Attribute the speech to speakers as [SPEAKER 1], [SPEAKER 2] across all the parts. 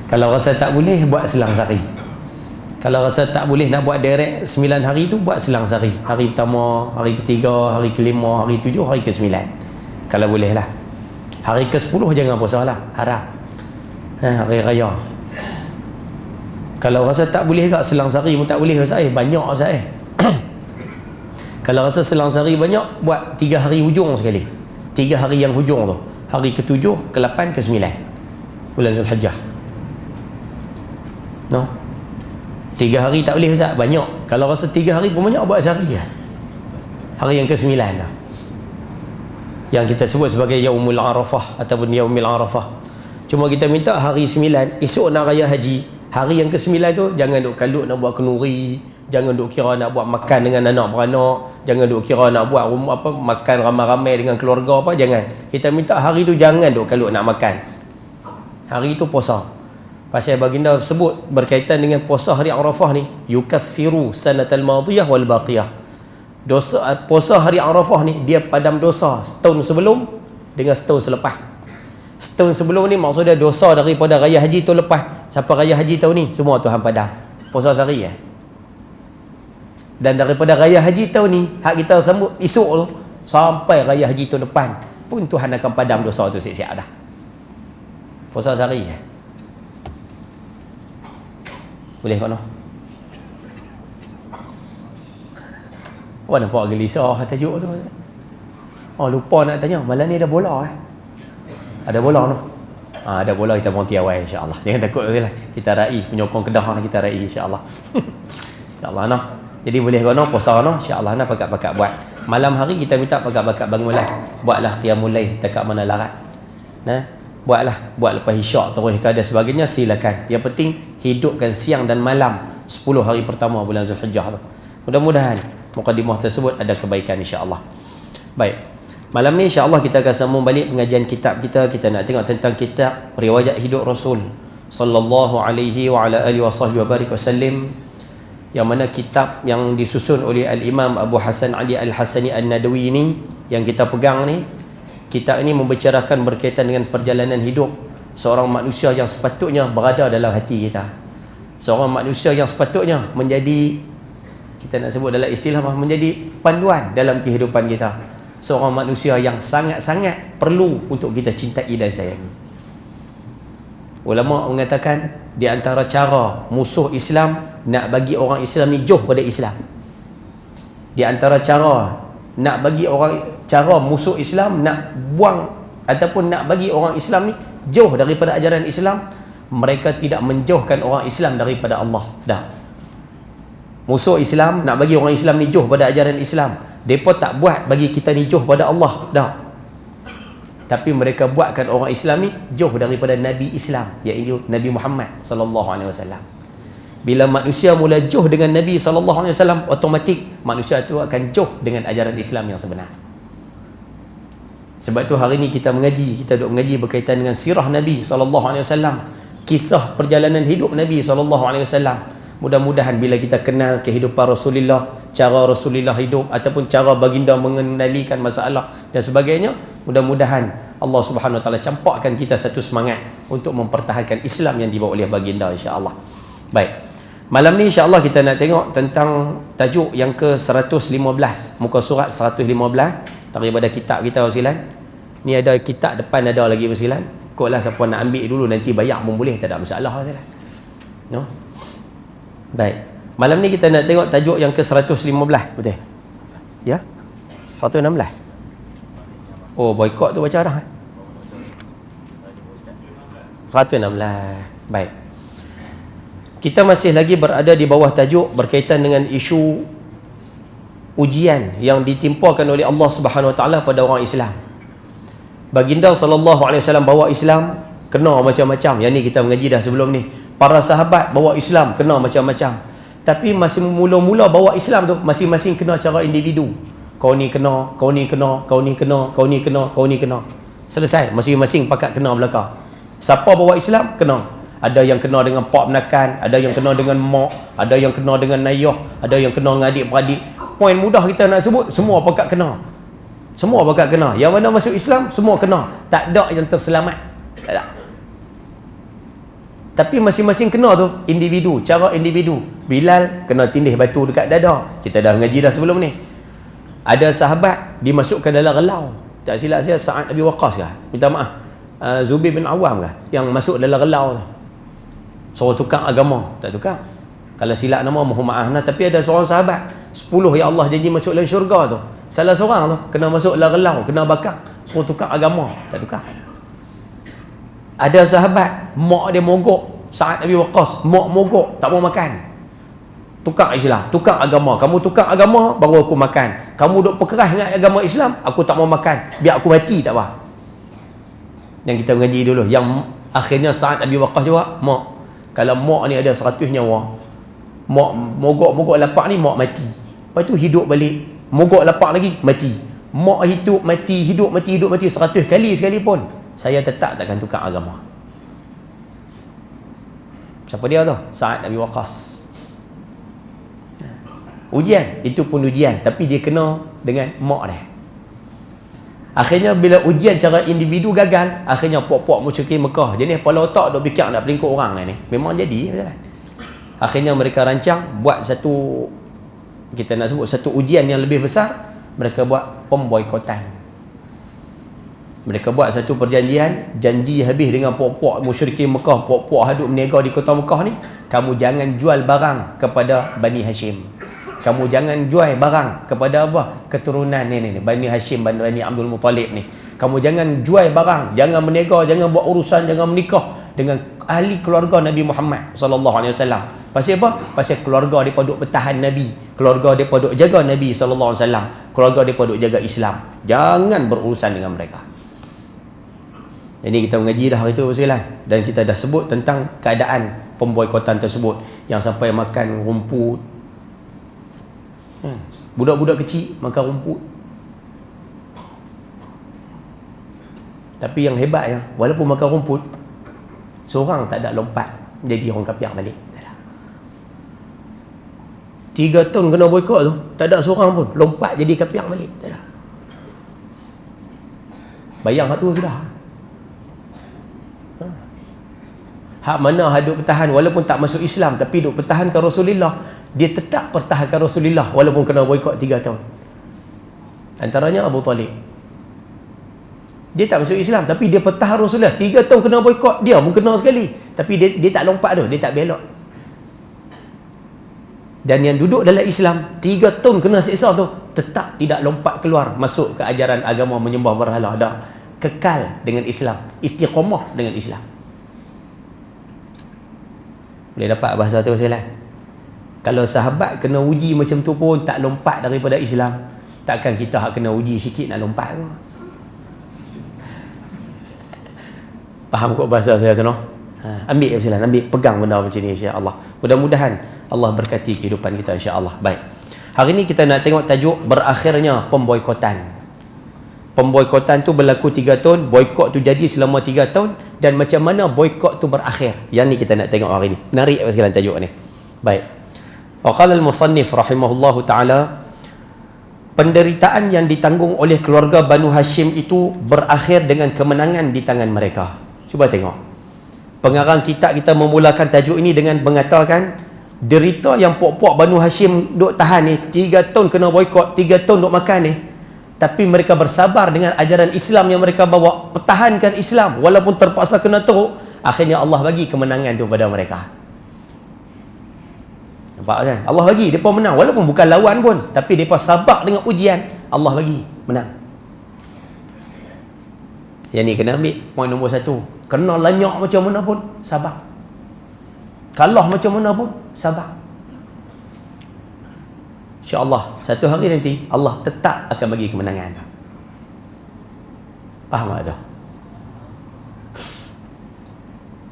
[SPEAKER 1] Kalau rasa tak boleh, buat selang sehari. Kalau rasa tak boleh nak buat direct 9 hari tu, buat selang sehari. Hari pertama, hari ketiga, hari kelima, hari 7, hari ke-9. Kalau boleh lah. Hari ke-10 jangan puasa lah, haram. Hari raya. Kalau rasa tak boleh kat selang sehari pun tak boleh, Ustaz, banyak Ustaz. Kalau rasa selang sehari banyak, buat 3 hari hujung sekali. 3 hari yang hujung tu, hari ke-7, ke-8, ke-9 bulan Zulhijjah. No, 3 hari tak boleh Ustaz, banyak. Kalau rasa 3 hari pun banyak, buat sehari lah. Hari yang ke-9 lah, yang kita sebut sebagai Yaumul Arafah ataupun Yaumil Arafah. Cuma kita minta hari 9, esok nak raya haji, hari yang ke-9 tu jangan duk kalut nak buat kenduri, jangan duk kira nak buat makan dengan anak beranak, jangan duk kira nak buat rumah apa, makan ramai-ramai dengan keluarga apa, jangan. Kita minta hari tu jangan duk kalut nak makan. Hari tu puasa. Pasal baginda sebut berkaitan dengan puasa hari Arafah ni, yukaffiru sanatal madiyah wal baqiyah. Dosa puasa hari Arafah ni dia padam dosa setahun sebelum dengan setahun selepas. Setahun sebelum ni maksudnya dosa daripada raya haji tahun lepas sampai raya haji tahun ni semua Tuhan padam. Puasa sehari ya. Dan daripada raya haji tahun ni hak kita sambut esok tu sampai raya haji tahun depan pun Tuhan akan padam dosa tu siap-siap dah. Puasa sehari ya. Boleh tak no? Awak nampak gelisah tajuk tu. Oh, lupa nak tanya, malam ni ada bola Ada bola no? Ada bola, kita monti awal insya-Allah. Jangan takut lah. Kita raih penyokong Kedah kita raih insya-Allah. Insya-Allah no. Jadi boleh kau no puasa no insya-Allah no pakat-pakat buat. Malam hari kita minta pakat-pakat bangunlah. Buatlah qiyamul lail dekat mana larat. Nah, buat lepas isyak terus ke ada sebagainya, silakan. Yang penting hidupkan siang dan malam 10 hari pertama bulan Zulhijjah tu. Mudah-mudahan mukadimah tersebut ada kebaikan insya-Allah. Baik. Malam ni insya-Allah kita akan sambung balik pengajian kitab kita. Kita nak tengok tentang kitab riwayat hidup Rasul sallallahu alaihi wa ala alihi wasallam, yang mana kitab yang disusun oleh Al-Imam Abu Hasan Ali Al-Hasani An-Nadawi ini yang kita pegang ni. Kitab ini membicarakan berkaitan dengan perjalanan hidup seorang manusia yang sepatutnya berada dalam hati kita. Seorang manusia yang sepatutnya menjadi, kita nak sebut dalam istilah menjadi panduan dalam kehidupan kita. Seorang manusia yang sangat-sangat perlu untuk kita cintai dan sayangi. Ulama mengatakan di antara cara musuh Islam nak bagi orang Islam ni jauh pada Islam. Di antara cara nak bagi cara musuh Islam nak buang ataupun nak bagi orang Islam ni jauh daripada ajaran Islam, mereka tidak menjauhkan orang Islam daripada Allah. Dah. Musuh Islam nak bagi orang Islam ni jauh pada ajaran Islam. Depa tak buat bagi kita ni jauh pada Allah. Dah. Tapi mereka buatkan orang Islam ni jauh daripada Nabi Islam, iaitu Nabi Muhammad sallallahu alaihi wasallam. Bila manusia mula jauh dengan Nabi SAW, automatik manusia itu akan jauh dengan ajaran Islam yang sebenar. Sebab tu hari ni kita duk mengaji berkaitan dengan sirah Nabi SAW, kisah perjalanan hidup Nabi SAW. Mudah-mudahan bila kita kenal kehidupan Rasulullah, cara Rasulullah hidup ataupun cara baginda mengendalikan masalah dan sebagainya, mudah-mudahan Allah Subhanahu Wa Taala campakkan kita satu semangat untuk mempertahankan Islam yang dibawa oleh baginda insya-Allah. Baik. Malam ni insya-Allah kita nak tengok tentang tajuk yang ke-115, muka surat 115 daripada kitab kita Wasilan. Ni ada kitab depan ada lagi Wasilan. Koklah siapa nak ambil dulu nanti bayar pun boleh, tak ada masalah Wasilan. No. Baik. Malam ni kita nak tengok tajuk yang ke-115, betul? Ya? 116. Oh, boykot tu baca dah. 116. Baik. Kita masih lagi berada di bawah tajuk berkaitan dengan isu ujian yang ditimpakan oleh Allah Subhanahu Wa Taala pada orang Islam. Baginda sallallahu alaihi wasallam bawa Islam kena macam-macam. Yang ni kita mengaji dah sebelum ni. Para sahabat bawa Islam kena macam-macam. Tapi masih mula-mula bawa Islam tu masing-masing kena cara individu. Kau ni kena, kau ni kena, kau ni kena, kau ni kena, kau ni kena. Selesai, masing-masing pakat kena belaka. Siapa bawa Islam kena. Ada yang kena dengan pak menakan, ada yang kena dengan mak, ada yang kena dengan ayah, ada yang kena dengan adik-beradik. Poin mudah kita nak sebut, semua pakat kena. Semua pakat kena. Yang mana masuk Islam, semua kena. Tak ada yang terselamat. Tak ada. Tapi masing-masing kena tu individu, cara individu. Bilal kena tindih batu dekat dada. Kita dah ngaji dah sebelum ni. Ada sahabat dimasukkan dalam relau. Tak silap saya Sa'ad Abi Waqqas kah? Minta maaf. Zubair bin Awam kah? Yang masuk dalam relau tu. Suruh tukar agama. Tak tukar. Kalau silap nama mohon maaf nah. Tapi ada seorang sahabat 10 yang Allah janji masuk dalam syurga tu. Salah seorang tu kena masuk dalam relau, kena bakar. Suruh tukar agama. Tak tukar. Ada sahabat mak dia mogok, Sa'ad Abi Waqqas, mak mogok, tak mau makan. Tukar Islam, tukar agama. Kamu tukar agama baru aku makan. Kamu duk perkeras dengan agama Islam, aku tak mau makan. Biar aku mati tak apa. Yang kita mengaji dulu, yang akhirnya Sa'ad Abi Waqqas juga, mak. Kalau mak ni ada 100 nyawa, mak mogok lapak ni mak mati. Lepas tu hidup balik, mogok lapak lagi mati. Mak hidup mati, hidup mati, hidup mati 100 kali sekalipun, saya tetap takkan tukar agama. Siapa dia tu? Sa'ad Abi Waqqas. Ujian, itu pun ujian, tapi dia kena dengan mak dia. Akhirnya bila ujian cara individu gagal, akhirnya puak-puak musyrikin Mekah, jenis kepala otak duk fikir nak pelingkuk orang ni. Memang jadi betul. Akhirnya mereka rancang buat satu, kita nak sebut satu ujian yang lebih besar. Mereka buat pemboikotan. Mereka buat satu perjanjian, janji habis dengan puak-puak musyrikin Mekah, puak-puak hadut berniaga di kota Mekah ni, kamu jangan jual barang kepada Bani Hashim. Kamu jangan jual barang kepada apa? Keturunan ni Bani Hashim, Bani Abdul Muttalib ni. Kamu jangan jual barang, jangan berniaga, jangan buat urusan, jangan menikah dengan ahli keluarga Nabi Muhammad sallallahu alaihi wasallam. Pasal apa? Pasal keluarga depa duk bertahan Nabi, keluarga depa duk jaga Nabi sallallahu alaihi wasallam, keluarga depa duk jaga Islam. Jangan berurusan dengan mereka. Jadi kita mengaji dah hari tu sekalian, dan kita dah sebut tentang keadaan pemboikotan tersebut yang sampai makan rumput. Budak-budak kecil makan rumput. Tapi yang hebat ya, walaupun makan rumput, seorang tak ada lompat jadi orang kafir balik. 3 tahun kena boikot tu, tak ada seorang pun lompat jadi kafir balik. Tak ada. Bayang hak tu sudah. Hak mana duk bertahan walaupun tak masuk Islam, tapi duk pertahankan Rasulullah, dia tetap pertahankan Rasulullah walaupun kena boikot 3 tahun. Antaranya Abu Talib. Dia tak masuk Islam tapi dia pertahan Rasulullah. 3 tahun kena boikot, dia pun kena sekali. Tapi dia tak lompat tu, dia tak belok. Dan yang duduk dalam Islam 3 tahun kena siksa tu, tetap tidak lompat keluar masuk ke ajaran agama menyembah berhala. Dah kekal dengan Islam, istiqamah dengan Islam. Boleh dapat bahasa tu lah. Kalau sahabat kena uji macam tu pun tak lompat daripada Islam, takkan kita hak kena uji sikit nak lompat tu? Faham kok bahasa saya tu no? Ambil bersilan, ambil pegang benda macam ni insya-Allah. Mudah-mudahan Allah berkati kehidupan kita insya-Allah. Baik. Hari ni kita nak tengok tajuk berakhirnya pemboikotan. Pemboikotan tu berlaku 3 tahun, boikot tu jadi selama 3 tahun, dan macam mana boikot tu berakhir. Yang ni kita nak tengok hari ni. Menarik sekali tajuk ni. Baik. Wa qala al-musannif rahimahullahu taala, penderitaan yang ditanggung oleh keluarga Banu Hashim itu berakhir dengan kemenangan di tangan mereka. Cuba tengok. Pengarang kitab kita memulakan tajuk ini dengan mengatakan derita yang puak-puak Banu Hashim duk tahan ni, 3 tahun kena boikot, 3 tahun duk makan ni, tapi mereka bersabar dengan ajaran Islam yang mereka bawa, pertahankan Islam walaupun terpaksa kena teruk. Akhirnya Allah bagi kemenangan tu pada mereka. Nampak kan? Allah bagi mereka menang walaupun bukan lawan pun, tapi mereka sabar dengan ujian, Allah bagi menang. Yang ni kena ambil poin nombor 1. Kena lanyak macam mana pun sabar, kalah macam mana pun sabar. InsyaAllah satu hari nanti Allah tetap akan bagi kemenangan. Faham tak tu?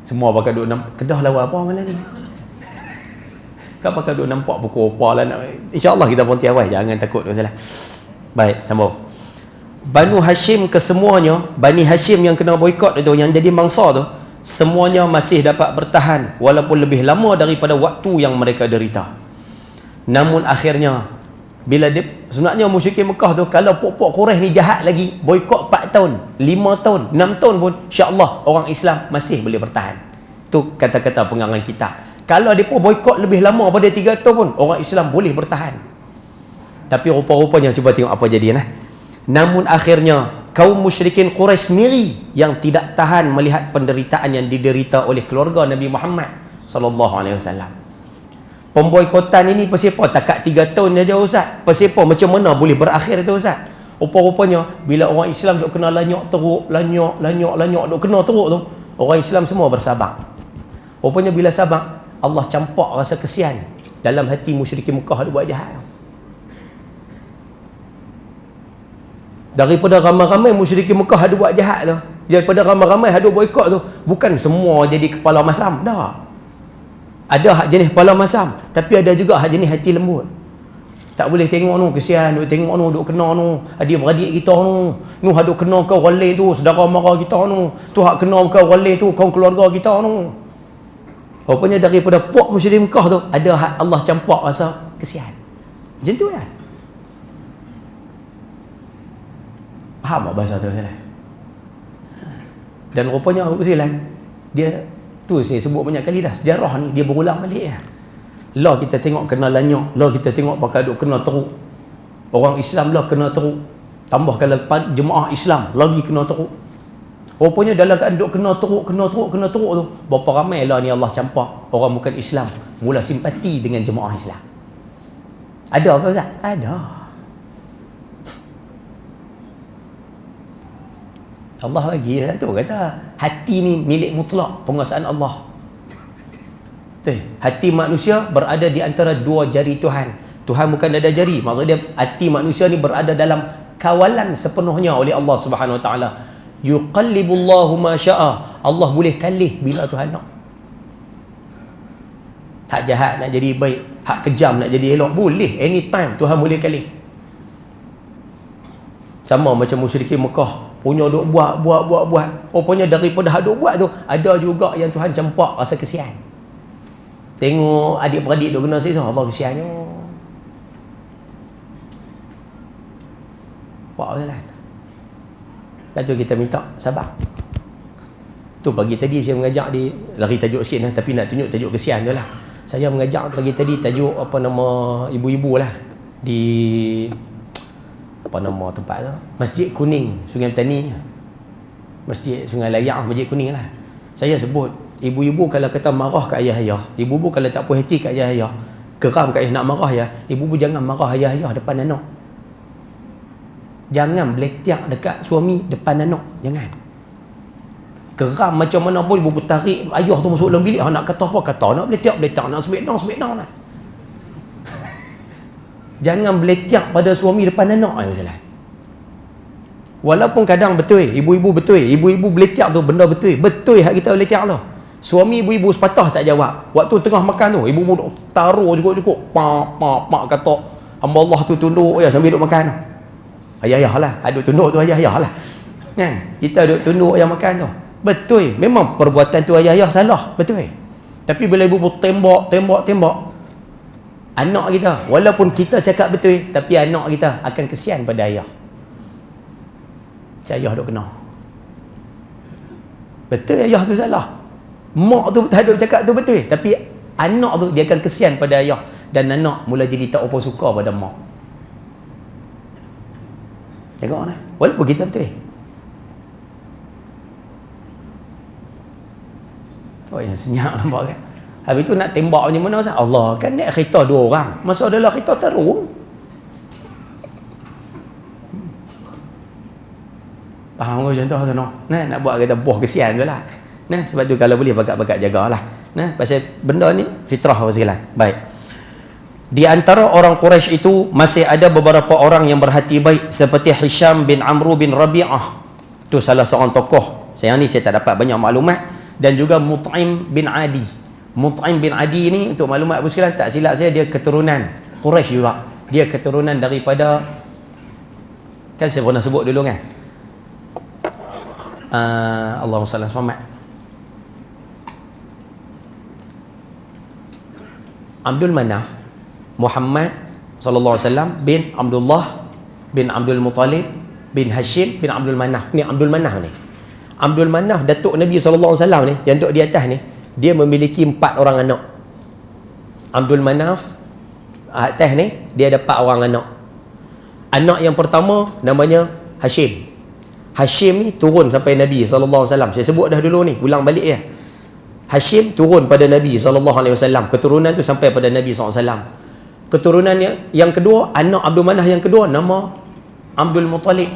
[SPEAKER 1] Semua pakai duk nampak Kedah lawan apa malam ni? Kau pakai duk nampak pukul apa lah nak. InsyaAllah kita pun tiawai, jangan takut masalah. Baik, sambung. Banu Hashim kesemuanya, Bani Hashim yang kena boikot itu, yang jadi mangsa tu, semuanya masih dapat bertahan walaupun lebih lama daripada waktu yang mereka derita. Namun akhirnya bila dia, sebenarnya musyrikin Mekah tu, kalau puak-puak Quraisy ni jahat lagi, boikot 4 tahun, 5 tahun, 6 tahun pun, insya-Allah orang Islam masih boleh bertahan. tu kata-kata pengarang kitab. Kalau mereka boikot lebih lama pada 3 tahun pun, orang Islam boleh bertahan. Tapi rupa-rupanya, cuba tengok apa jadi. Namun akhirnya kaum musyrikin Quraisy sendiri yang tidak tahan melihat penderitaan yang diderita oleh keluarga Nabi Muhammad sallallahu alaihi wasallam. Pemboikotan ini pasal apa? Takat 3 tahun saja Ustaz. Pasal apa? Macam mana boleh berakhir itu Ustaz? Rupa-rupanya bila orang Islam duk kena lanyok teruk, lanyok duk kena teruk tu, orang Islam semua bersabar. Rupanya bila sabar, Allah campak rasa kesian dalam hati musyrikin Mekah ada buat jahat. Daripada ramai-ramai musyrikin Mekah ada buat jahat tu, daripada ramai-ramai ada boikot tu, bukan semua jadi kepala masam dah. Ada hak jenis kepala masam, tapi ada juga hak jenis hati lembut. Tak boleh tengok nu kesian, duk tengok nu duk kena nu adik-beradik kita nu haduk kena kau orang lain tu, saudara mara kita tu hak kena kau orang lain tu, kaum keluarga kita Rupanya daripada puak musyrikin Mekah tu ada hak Allah campak rasa kesian. Macam tu kan? Faham tak bahasa tu Ustaz? Dan rupanya Abu Silan dia tu saya sebut banyak kali dah, sejarah ni dia berulang balik ya. Lah kita tengok kena lanyok, lah kita tengok pakai duk kena teruk. Orang Islam lah kena teruk. Tambah kalau jemaah Islam lagi kena teruk. Rupanya dalam keadaan duk kena teruk tu, berapa ramai lah ni Allah campak orang bukan Islam mula simpati dengan jemaah Islam. Ada apa Ustaz? Ada. Allah bagi tu kata hati ni milik mutlak, penguasaan Allah. Hati manusia berada di antara 2 jari Tuhan. Tuhan bukan ada jari, maksudnya hati manusia ni berada dalam kawalan sepenuhnya oleh Allah Subhanahu Wa Taala. Yuqallibullahu ma syaa. Allah boleh kalih bila Tuhan nak. Hak jahat nak jadi baik, hak kejam nak jadi elok, boleh anytime Tuhan boleh kalih. Sama macam musyrikin Mekah punya duk buat. Rupanya daripada hak duk buat tu ada juga yang Tuhan campak rasa kesian. Tengok adik-beradik duk kena siksa, Allah kesiannya. Buat apa lah. Lepas tu kita minta sabar. Tu pagi tadi saya mengajak di lari tajuk sikit lah, tapi nak tunjuk tajuk kesian tu lah. Saya mengajak pagi tadi tajuk apa nama ibu-ibu lah di apa nama tempat tu, Masjid Kuning Sungai Petani, Masjid Sungai Layak, Masjid Kuning lah. Saya sebut ibu-ibu kalau kata marah kat ayah-ayah, ibu-ibu kalau tak puas hati kat ayah-ayah, geram kat ayah nak marah ya, ibu-ibu jangan marah ayah-ayah depan anak. Jangan beletiak dekat suami depan anak, jangan. Geram macam mana pun ibu tarik ayah tu masuk dalam bilik, nak kata apa kata, nak beletiak nak sebit down lah. Jangan beletiak pada suami depan anak. Walaupun kadang betul, ibu-ibu beletiak tu benda betul hak kita beletiak tu. Suami ibu-ibu sepatah tak jawab. Waktu tengah makan tu, ibu-ibu taruh cukup pak kata hamba Allah tu tunduk ya sambil duk makan tu. Ayah-ayah lah, aduk tunduk tu ayah-ayah lah. Kan? Kita duk tunduk yang makan tu. Betul, memang perbuatan tu ayah-ayah salah, betul. Tapi bila ibu-ibu tembak anak kita, walaupun kita cakap betul, tapi anak kita akan kesian pada ayah. Ayah duk kena. Betul ayah tu salah. Mak tu tak duk cakap tu betul, tapi anak tu dia akan kesian pada ayah, dan anak mula jadi tak apa suka pada mak. Tengok lah, walaupun kita betul. Oh yang senyap nampak kan. Habis tu nak tembak macam mana Ustaz? Allah kan naik kereta 2 orang, masuk dalam kereta terung. Faham ke contoh tu no? Nak buat kata boh kesian tu lah. Sebab tu kalau boleh bakat-bakat jagalah. Pasal benda ni fitrah apa segala. Baik. Di antara orang Quraisy itu masih ada beberapa orang yang berhati baik seperti Hisham bin Amru bin Rabi'ah. Tu salah seorang tokoh. Sayang ni saya tak dapat banyak maklumat, dan juga Mut'im bin Adi. Mut'im bin Adi ni untuk maklumat Abu sekalian, tak silap saya dia keturunan Quraisy juga. Dia keturunan daripada, kan saya pernah sebut dulu kan, Allahumma salli ala Muhammad, Abdul Manaf Muhammad sallallahu alaihi wasallam bin Abdullah bin Abdul Muttalib bin Hashim bin Abdul Manaf. Ni Abdul Manaf ni. Abdul Manaf datuk Nabi sallallahu alaihi wasallam ni yang duduk di atas ni, dia memiliki 4 orang anak. Abdul Manaf atas ni dia ada 4 orang anak. Anak yang pertama namanya Hashim. Hashim ni turun sampai Nabi SAW. Saya sebut dah dulu ni, ulang balik ya. Hashim turun pada Nabi SAW. Keturunan tu sampai pada Nabi SAW. Keturunan yang kedua, anak Abdul Manaf yang kedua nama Abdul Muttalib.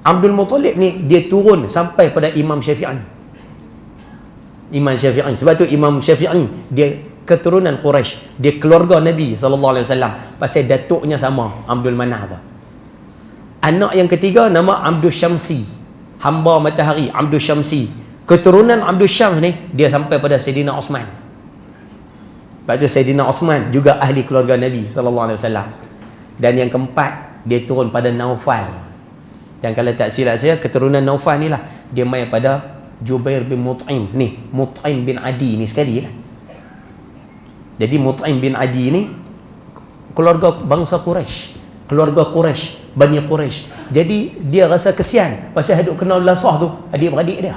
[SPEAKER 1] Abdul Muttalib ni dia turun sampai pada Imam Syafi'i. Imam Syafi'i. Sebab tu Imam Syafi'i dia keturunan Quraisy. Dia keluarga Nabi SAW. Pasal datuknya sama, Abdul Manaf tu. Anak yang ketiga nama Abdul Syamsi. Hamba matahari, Abdul Syamsi. Keturunan Abdul Syams ni dia sampai pada Sayyidina Osman. Sebab tu Sayyidina Osman juga ahli keluarga Nabi SAW. Dan yang keempat dia turun pada Naufal. Dan kalau tak silap saya, keturunan Naufal ni lah dia mai pada Jubair bin Mut'im ni, Mut'im bin Adi ni sekali lah. Jadi Mut'im bin Adi ni keluarga bangsa Quraisy, keluarga Quraisy, Bani Quraisy. Jadi dia rasa kesian pasal duk kena lasah tu adik-beradik dia.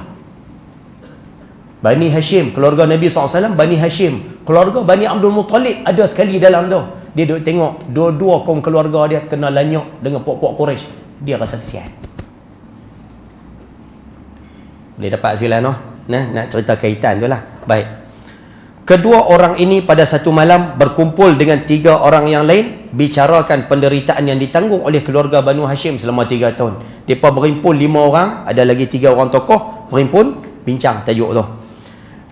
[SPEAKER 1] Bani Hashim, keluarga Nabi SAW, Bani Hashim, keluarga Bani Abdul Muttalib ada sekali dalam tu. Dia duk tengok dua-dua kaum keluarga dia kena lanyok dengan pok-pok Quraisy. Dia rasa kesian. Boleh dapat hasil noh? Nah, nak cerita kaitan tu lah. Baik. Kedua orang ini pada satu malam berkumpul dengan 3 orang yang lain, bicarakan penderitaan yang ditanggung oleh keluarga Banu Hashim selama 3 tahun. Mereka berhimpun 5 orang, ada lagi 3 orang tokoh berhimpun, bincang tajuk tu.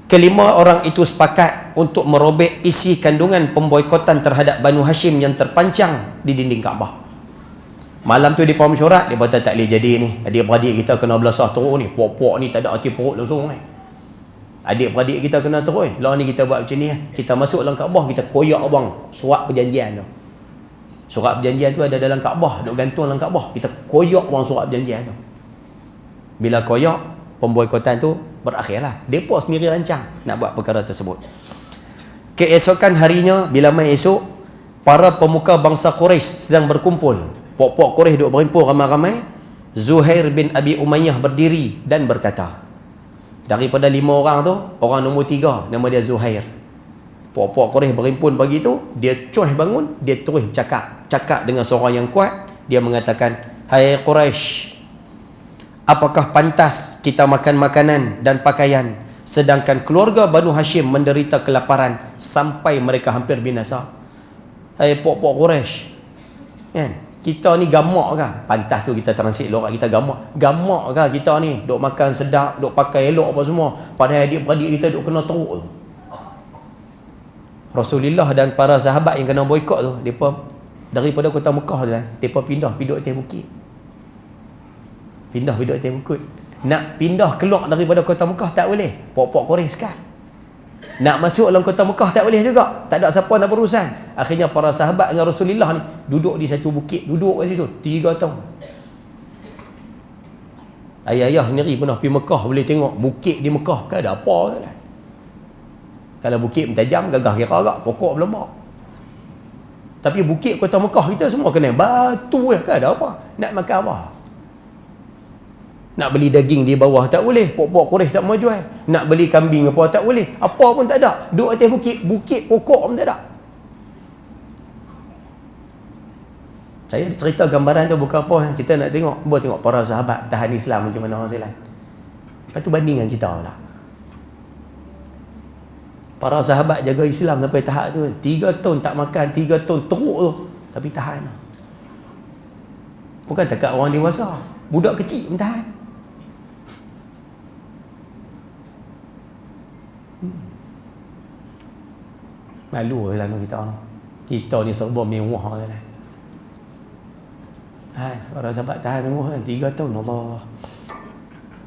[SPEAKER 1] Kelima orang itu sepakat untuk merobek isi kandungan pemboikotan terhadap Banu Hashim yang terpancang di dinding Kaabah. Malam tu mereka mesyuarat, dia kata tak boleh jadi ni. Adik-beradik kita kena belasah teruk ni. Pok-pok ni tak ada hati perut langsung ni. Adik-beradik kita kena teruk. Lah ni kita buat macam ni. Kita masuk dalam Kaabah, kita koyak bang surat perjanjian tu. Surat perjanjian tu ada dalam Kaabah, duk gantung dalam Kaabah. Kita koyak bang surat perjanjian tu. Bila koyak, pemboikotan tu berakhirlah. Mereka sendiri rancang nak buat perkara tersebut. Keesokan harinya, bila mai esok, para pemuka bangsa Quraisy sedang berkumpul. Pok-pok Quraisy duk berhimpun ramai-ramai. Zuhair bin Abi Umayyah berdiri dan berkata, daripada 5 orang tu, orang nombor 3 nama dia Zuhair. Pok-pok Quraisy berhimpun pagi tu, dia cuih bangun, dia terus cakap dengan suara yang kuat. Dia mengatakan, hai Quraisy, apakah pantas kita makan makanan dan pakaian sedangkan keluarga Banu Hashim menderita kelaparan sampai mereka hampir binasa? Hai pok-pok Quraisy, kan? Kita ni gamak kah? Pantas tu kita transit lorak kita gamak. Gamak kah kita ni? Duk makan sedap, duk pakai elok apa semua. Padahal adik-beradik kita duk kena teruk tu. Rasulullah dan para sahabat yang kena boikot tu, mereka daripada kota Mekah tu kan, mereka pindah atas bukit. Pindah atas bukit. Nak pindah keluar daripada kota Mekah tak boleh. Pok-pok Quraisy sekat. Nak masuk dalam kota Mekah tak boleh juga. Tak ada siapa nak berurusan. Akhirnya para sahabat dengan Rasulullah ni duduk di satu bukit. Duduk kat situ 3 tahun. Ayah-ayah sendiri pernah pergi Mekah, boleh tengok bukit di Mekah kan ada apa kan. Kalau bukit mentajam, gagah kira agak, pokok berlembab. Tapi bukit kota Mekah kita semua kena batu kan ada apa. Nak makan apa? Nak beli daging di bawah tak boleh. Pok-pok Quraisy tak mau jual. Nak beli kambing apa tak boleh. Apa pun tak ada. Duduk atas bukit. Bukit pokok pun tak ada. Saya cerita gambaran tu bukan apa. Kita nak tengok. Buat tengok para sahabat tahan Islam macam mana orang lain. Lepas tu bandingkan kita pula. Para sahabat jaga Islam sampai tahap tu. 3 tahun tak makan. 3 tahun teruk tu. Tapi tahan. Bukan dekat orang dewasa. Budak kecil pun tahan. Malu lah kita orang. Kita ni serba mewah kan. Para sahabat tahan mewah kan 3 tahun Allah.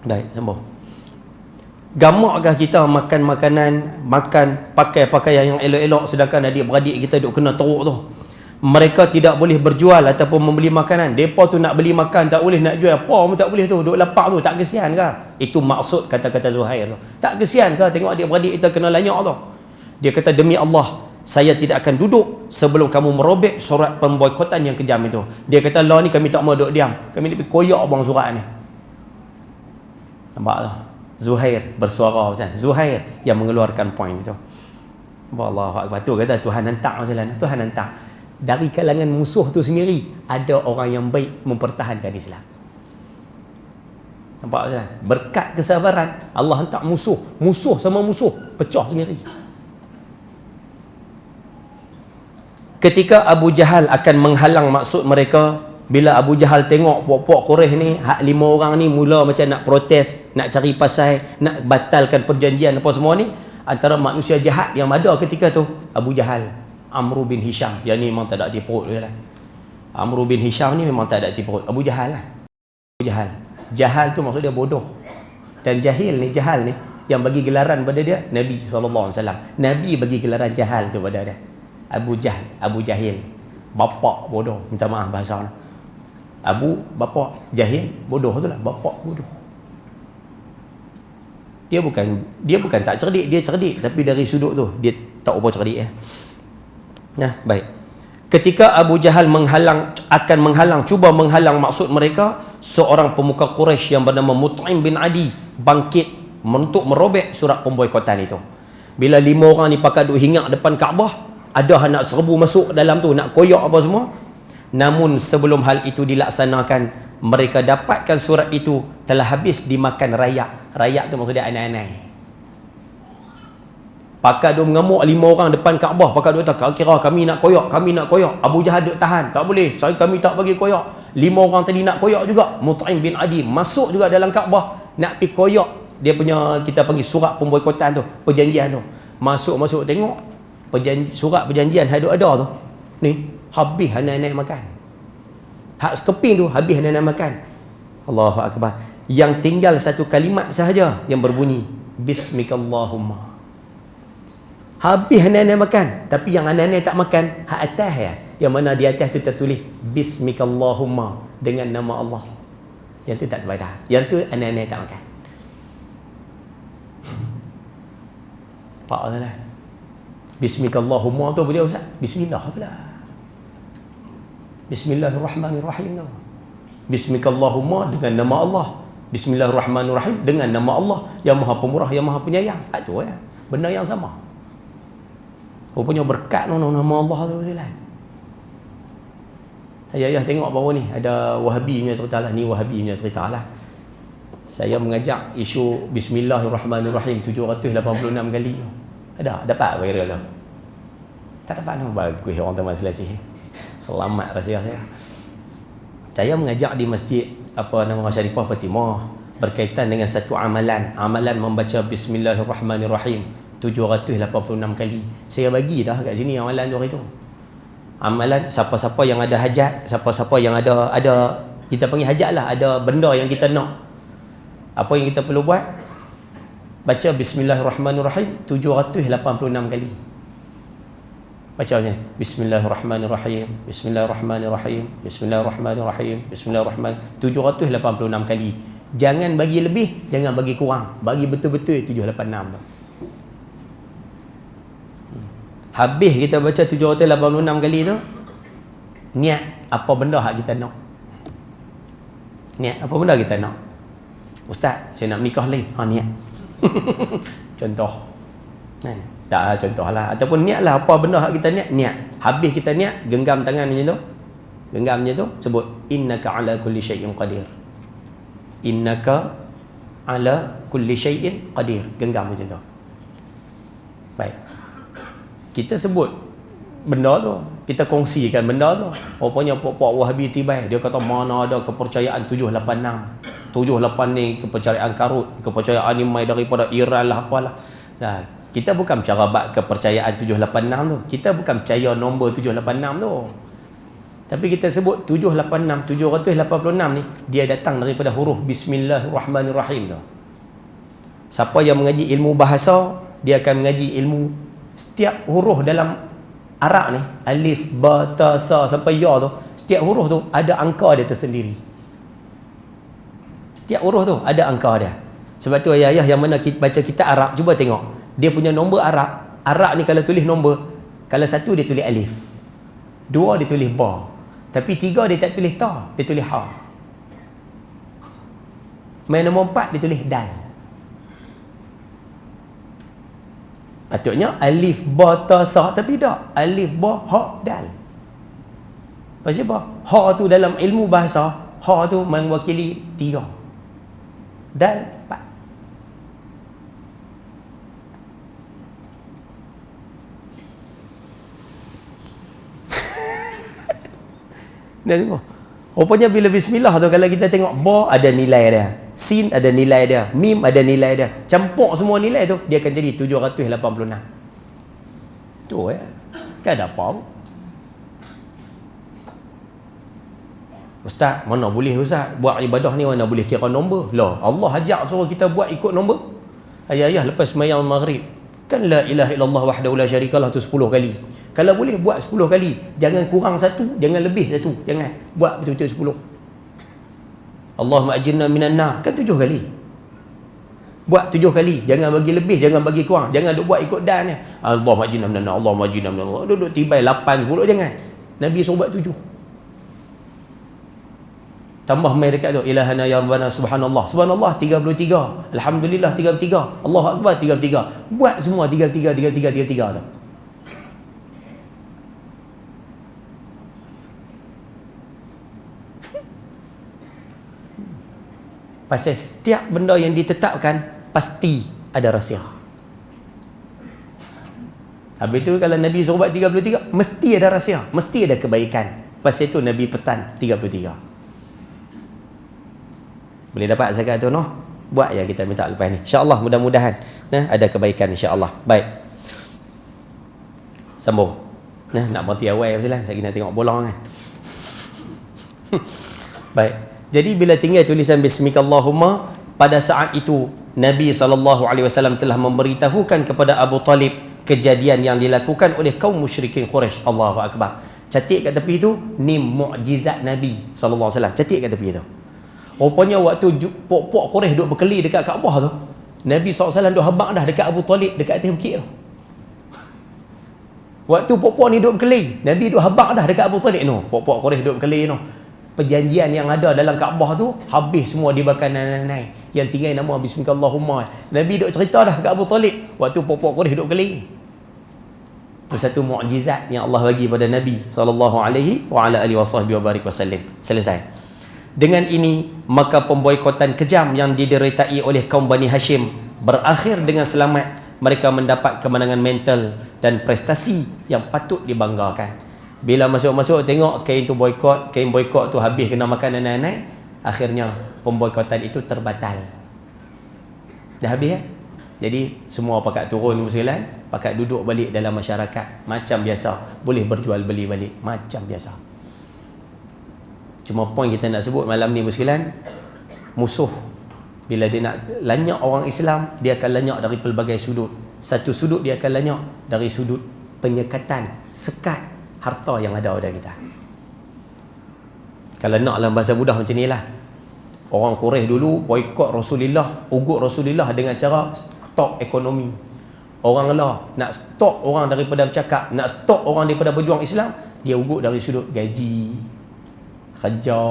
[SPEAKER 1] Baik, sambung. Gamakkah kita makan makanan, makan pakai pakaian yang elok-elok sedangkan adik-beradik kita duk kena teruk tu. Mereka tidak boleh berjual ataupun membeli makanan. Depa tu nak beli makan tak boleh, nak jual apa pun tak boleh tu. Duk lapak tu tak kesian ke? Itu maksud kata-kata Zuhair tu. Tak kesian ke tengok adik-beradik kita kena lanyak tu? Dia kata, demi Allah, saya tidak akan duduk sebelum kamu merobek surat pemboikotan yang kejam itu. Dia kata, lah ni kami tak mau duduk diam. Kami lebih koyak abang surat ni. Nampak tak? Zuhair bersuara macam Zuhair yang mengeluarkan poin itu. Allahu akbar. Tu kata Tuhan hantar macam mana? Tuhan hantar. Dari kalangan musuh tu sendiri ada orang yang baik mempertahankan Islam. Nampak tak? Berkat kesabaran Allah hantar musuh sama musuh pecah sendiri. Ketika Abu Jahal akan menghalang maksud mereka, bila Abu Jahal tengok puak-puak Quraisy ni, hak 5 orang ni mula macam nak protes, nak cari pasal, nak batalkan perjanjian apa semua ni, antara manusia jahat yang ada ketika tu Abu Jahal, Amr bin Hisham, yang ni memang tak ada hati perut dia lah. Amr bin Hisham ni memang tak ada hati perut. Abu Jahal lah. Abu Jahal. Jahal tu maksud dia bodoh. Dan jahil ni yang bagi gelaran pada dia Nabi SAW. Nabi bagi gelaran jahal tu pada dia. Abu Jahil. Bapak bodoh. Minta maaf bahasa lah. Bapak jahil, bodoh tu lah. Bapak bodoh. Dia bukan tak cerdik, dia cerdik, tapi dari sudut tu dia tak apa cerdik ya. Nah, baik. Ketika Abu Jahal cuba menghalang maksud mereka, seorang pemuka Quraisy yang bernama Mut'im bin Adi bangkit untuk merobek surat pemboikotan itu. Bila 5 orang ni pakai duk hingak depan Kaabah, ada nak serbu masuk dalam tu, nak koyak apa semua. Namun sebelum hal itu dilaksanakan, mereka dapatkan surat itu telah habis dimakan rayak. Rayak tu maksud dia anai-anai. Pakai duk mengamuk 5 orang depan Kaabah, pakai duk kira kami nak koyak. Abu Jahal duk tahan, tak boleh, kami tak bagi koyak. 5 orang tadi nak koyak juga. Mut'im bin Adi masuk juga dalam Kaabah, nak pergi koyak dia punya, kita panggil surat pemboikotan tu, perjanjian tu. Masuk tengok surat perjanjian ada tu. Ni habis anak-anak makan. Hak sekeping tu habis anak-anak makan. Allahu akbar. Yang tinggal satu kalimat sahaja yang berbunyi Bismikallahumma. Habis anak-anak makan, tapi yang anak-anak tak makan hak atas ya. Yang mana di atas tu tertulis Bismikallahumma, dengan nama Allah. Yang tu tak terbaca. Yang tu anak-anak tak makan. Pak lah. Bismikallahumma tu boleh Ustaz? Bismillah tu lah. Bismillahirrahmanirrahim tu. Bismikallahumma dengan nama Allah. Bismillahirrahmanirrahim dengan nama Allah yang Maha Pemurah, yang Maha Penyayang. Itu ya. Benda yang sama. Rupanya berkat nama Allah tu lah. Saya tengok bawah ni ada Wahabi punya cerita lah. Ni Wahabi punya cerita lah. Saya mengajak isu Bismillahirrahmanirrahim 786 kali. Ada? Dapat viral tu? Tak dapat tu? Bagus orang teman selasih. Selamat rahsia saya. Saya mengajak di masjid Syarifah Fatimah berkaitan dengan satu amalan membaca Bismillahirrahmanirrahim 786 kali. Saya bagi dah kat sini amalan tu hari tu. Amalan siapa-siapa yang ada hajat, siapa-siapa yang ada kita panggil hajat lah, ada benda yang kita nak. Apa yang kita perlu buat? Baca Bismillahirrahmanirrahim 786 kali. Baca macam ni. Bismillahirrahmanirrahim. Bismillahirrahmanirrahim. Bismillahirrahmanirrahim. Bismillahirrahmanirrahim. 786 kali. Jangan bagi lebih, jangan bagi kurang. Bagi betul-betul 786 tu. Habis kita baca 786 kali tu, niat apa benda hak kita nak. Niat apa benda kita nak. Ustaz, saya nak nikah lain. Niat. Contoh. Kan? Tak contohlah, ataupun niatlah apa benda hak kita niat. Habis kita niat, genggam tangan macam tu. Genggam macam tu, sebut innaka ala kulli syai'in qadir. Innaka ala kulli syai'in qadir. Genggam macam tu. Baik. Kita sebut benda tu, kita kongsikan benda tu. Rupanya puak-puak Wahabi tibai, dia kata mana ada kepercayaan 786. 78 ni kepercayaan karut, kepercayaan ni mai daripada Iran lah apalah. Nah, kita bukan bicara bab kepercayaan 786 tu. Kita bukan percaya nombor 786 tu. Tapi kita sebut 786 ni dia datang daripada huruf Bismillahirrahmanirrahim tu. Siapa yang mengaji ilmu bahasa, dia akan mengaji ilmu setiap huruf dalam Arab ni, alif, ba, ta, sa sampai ya tu, setiap huruf tu ada angka dia tersendiri. Setiap huruf tu ada angka dia. Sebab tu ayah-ayah yang mana baca kitab Arab, cuba tengok. Dia punya nombor Arab. Arab ni kalau tulis nombor, kalau 1 dia tulis alif, 2 dia tulis ba, tapi 3 dia tak tulis ta, dia tulis ha. Main nombor 4 dia tulis dal. Patutnya alif ba ta sa, tapi tak. Alif ba ha dal. Pasal apa? Ha tu dalam ilmu bahasa, ha tu mewakili 3. Dal 4. Dah tengok. Rupanya bila bismillah tu, kalau kita tengok ba ada nilai dia, sin ada nilai dia, mim ada nilai dia, campur semua nilai tu, dia akan jadi 786. Tu kan ada apa? Ustaz, mana boleh Ustaz buat ibadah ni, mana boleh kira nombor? Lah, Allah ajak suruh kita buat ikut nombor. Ayah lepas sembahyang maghrib kan la ilaha illallah wahdahu la syarikalah tu 10 kali. Kalau boleh buat 10 kali, jangan kurang 1, jangan lebih 1, jangan buat betul-betul 10. Allahumma ajirna minan nar kan 7 kali. Buat 7 kali, jangan bagi lebih, jangan bagi kurang, jangan duk buat ikut dan ni. Allahumma ajirna minan nar, Allahumma ajirna minan nar. Duduk tibai 8 10 jangan. Nabi suruh buat 7. Tambah mai dekat tu, ilahana ya rabbana subhanallah. Subhanallah 33. Alhamdulillah 33. Allahu akbar 33. Buat semua 33 tu. Pasal setiap benda yang ditetapkan pasti ada rahsia. Habis tu kalau Nabi suruh buat 33, mesti ada rahsia, mesti ada kebaikan. Pasal itu Nabi pesan 33. Boleh dapat zakat tu noh? Buat ya kita minta lepas ni. Insya-Allah mudah-mudahan ada kebaikan insya-Allah. Baik. Sambung. Nak berhenti awal pasal saya nak tengok bola kan. Baik. Jadi bila tinggal tulisan bismikallahumma, pada saat itu Nabi SAW telah memberitahukan kepada Abu Talib kejadian yang dilakukan oleh kaum musyrikin Quraisy. Allahu akbar. Catik kat tepi tu ni mukjizat Nabi SAW. Catik kat tepi tu. Rupanya waktu pok-pok Quraisy duk berkeli dekat Kaabah tu, Nabi SAW duk habaq dah dekat Abu Talib dekat atas bukit tu. Waktu pok-pok ni duk berkeli, Nabi duk habaq dah dekat Abu Talib tu. Pok-pok Quraisy duk berkeli tu. Perjanjian yang ada dalam Kaabah tu habis semua dibakar naik-naik. Yang tinggal nama bismillahirrahmanirrahim. Nabi duk cerita dah kat Abu Talib waktu pok-pok Quraisy duk berkeli. Itu satu mukjizat yang Allah bagi pada Nabi sallallahu alaihi wa ala alihi wasallam. Selesai. Dengan ini, maka pemboikotan kejam yang dideritai oleh kaum Bani Hashim berakhir dengan selamat. Mereka mendapat kemenangan mental dan prestasi yang patut dibanggakan. Bila masuk-masuk tengok kain boikot tu habis kena makan naik-naik, akhirnya pemboikotan itu terbatal. Dah habis Jadi semua pakat turun musliman, pakat duduk balik dalam masyarakat macam biasa, boleh berjual beli balik macam biasa. Cuma poin kita nak sebut malam ni musliman, musuh bila dia nak lanyak orang Islam, dia akan lanyak dari pelbagai sudut. Satu sudut dia akan lanyak dari sudut penyekatan, sekat harta yang ada pada kita. Kalau nak dalam bahasa mudah macam ni lah, orang Quraisy dulu boikot Rasulullah, ugut Rasulullah dengan cara stop ekonomi. Orang lah nak stop orang daripada bercakap, nak stop orang daripada berjuang Islam, dia ugut dari sudut gaji, kerja.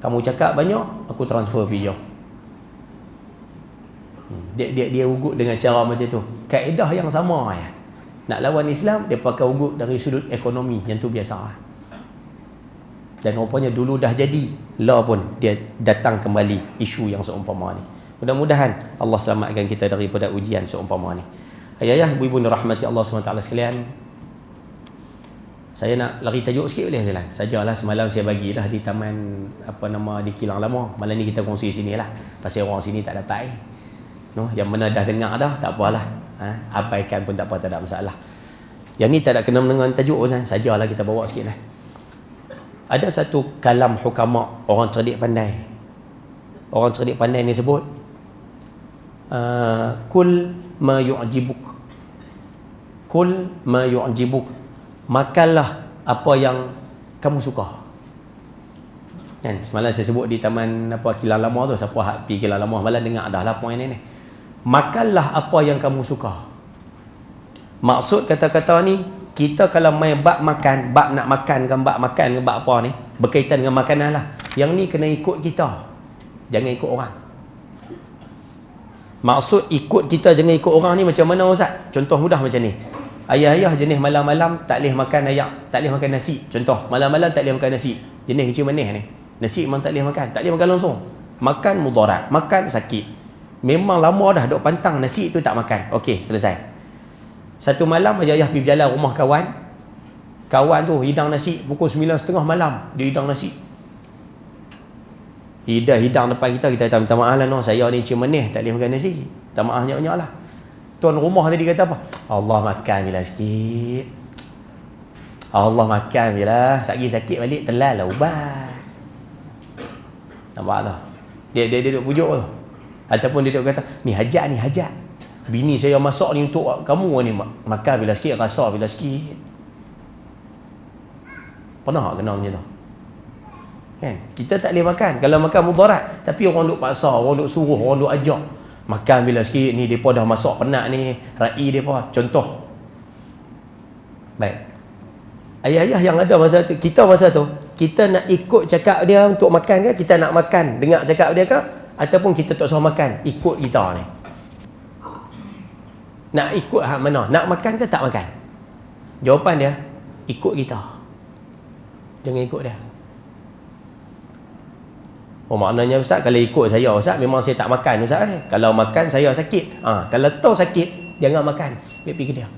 [SPEAKER 1] Kamu cakap banyak, aku transfer pergi jauh. Dia ugut dengan cara macam tu. Kaedah yang sama ya. Nak lawan Islam, dia pakai ugut dari sudut ekonomi, yang tu biasa. Dan rupanya dulu dah jadi, lah pun dia datang kembali isu yang seumpama ni. Mudah-mudahan Allah selamatkan kita daripada ujian seumpama ni. Ayah-ayah, ibu-ibu rahmati Allah SWT sekalian, saya nak lari tajuk sikit boleh Azlan? Sajalah semalam saya bagi dah di taman di Kilang Lama. Malam ni kita kongsi sini lah. Pasal orang sini tak dapat yang mana dah dengar dah, tak apalah. Abaikan pun tak apa, tak ada masalah. Yang ni tak ada kena dengan tajuk Azlan. Sajalah kita bawa sikit lah. Ada satu kalam hukama, orang cerdik pandai. Orang cerdik pandai ni sebut, kul ma yu'jibuk. Kul ma yu'jibuk. Makanlah apa yang kamu suka. Kan semalam saya sebut di taman Kilang Lama tu, siapa hak pergi Kilang Lama malam dengar dah lah poin ni. Makanlah apa yang kamu suka. Maksud kata-kata ni, kita kalau main bab makan, bab nak makan kan, bab makan ke bab apa ni, berkaitan dengan makanan lah. Yang ni kena ikut kita, jangan ikut orang. Maksud ikut kita jangan ikut orang ni macam mana Ustaz? Contoh mudah macam ni. Ayah-ayah jenis malam-malam tak boleh makan ayak, tak boleh makan nasi. Contoh, malam-malam tak boleh makan nasi. Jenis kecil manis ni. Nasi memang tak boleh makan, tak boleh makan langsung. Makan mudarat, makan sakit. Memang lama dah duk pantang nasi tu tak makan. Okey, selesai. Satu malam ayah pergi berjalan rumah kawan. Kawan tu hidang nasi pukul 9.30 malam. Dia hidang nasi. Hidang depan kita kata minta maaf lah no, saya ni cik manis tak boleh makan nasi. Minta maaf nyak-nyak lah. Tuan rumah tadi kata apa? Allah makan bila sikit. Allah makan bila sakit-sakit balik telan lah ubat. Nampak tak? Dia duduk pujuk tu. Ataupun dia duduk kata, ni hajat ni hajat. Bini saya masak ni untuk kamu ni, makan bila sikit, rasa bila sikit. Pernah tak kena macam tu? Kan? Kita tak boleh makan. Kalau makan mudarat, tapi orang duk paksa, orang duk suruh, orang duk ajak. Makan bila sikit ni, depa dah masak penat ni, rai depa. Contoh. Baik. Ayah-ayah yang ada masa tu, kita nak ikut cakap dia untuk makan ke? Kita nak makan dengar cakap dia ke? Ataupun kita tak suruh makan, ikut kita ni? Nak ikut hak mana? Nak makan ke tak makan? Jawapan dia, ikut kita. Jangan ikut dia. Oh, maknanya Ustaz, kalau ikut saya Ustaz, memang saya tak makan Ustaz. Kalau makan saya sakit. Kalau tahu sakit, jangan makan. Biar pergi ke dia.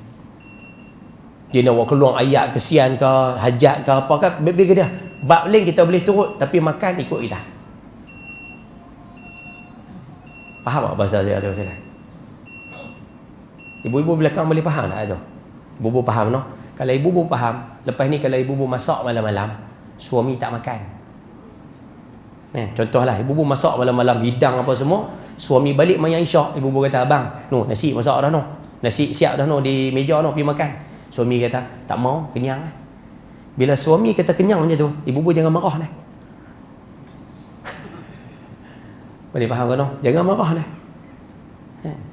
[SPEAKER 1] Dia nak keluar ayat kesian ke, hajat ke apa ke, biar pergi ke dia. Bab lain kita boleh turut, tapi makan ikut kita. Faham tak bahasa saya tu? Ibu-ibu belakang boleh faham tak tu? Ibu-ibu faham no? Kalau ibu-ibu faham, lepas ni kalau ibu-ibu masak malam-malam, suami tak makan. Contohlah, ibu-ibu masak malam-malam, hidang apa semua, suami balik main isyak, ibu-ibu kata, abang, no, nasi masak dah no, nasi siap dah no, di meja no, pergi makan. Suami kata, tak mau, kenyang lah. Bila suami kata kenyang macam tu, ibu-ibu jangan marah lah. Boleh faham ke no? Jangan marah lah.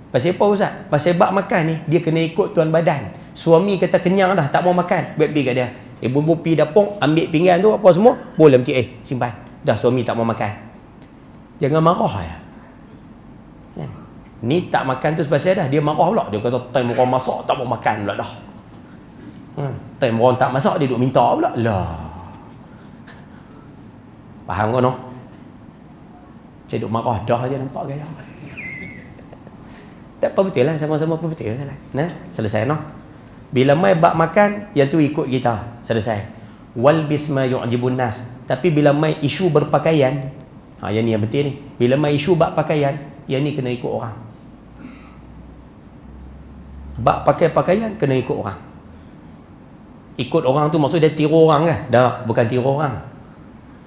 [SPEAKER 1] Pasal apa Ustaz? Pasal bab makan ni, dia kena ikut tuan badan. Suami kata kenyang dah, tak mau makan, pergi kat dia. Ibu-ibu pergi dapur, ambil pinggan tu, apa semua, boleh mesti, simpan. Dah suami tak mau makan. Jangan marah ya. Ni tak makan tu sebab dah dia marah pula. Dia kata time orang masak tak mau makan pula dah. Time orang tak masak dia duk minta pula. Lah. Faham ke no? Saya duk marah dah je nampak gaya. Tak apa betul lah, sama-sama apa betul lah. Nah, selesai no. Bila mai bab makan, yang tu ikut kita. Selesai. Wal bisma yu'jibun nas. Tapi bila mai isu berpakaian, yang ni yang penting ni. Bila mai isu bab pakaian, yang ni kena ikut orang. Bab pakai pakaian kena ikut orang. Ikut orang tu maksud dia tiru orang ke? Dah, bukan tiru orang.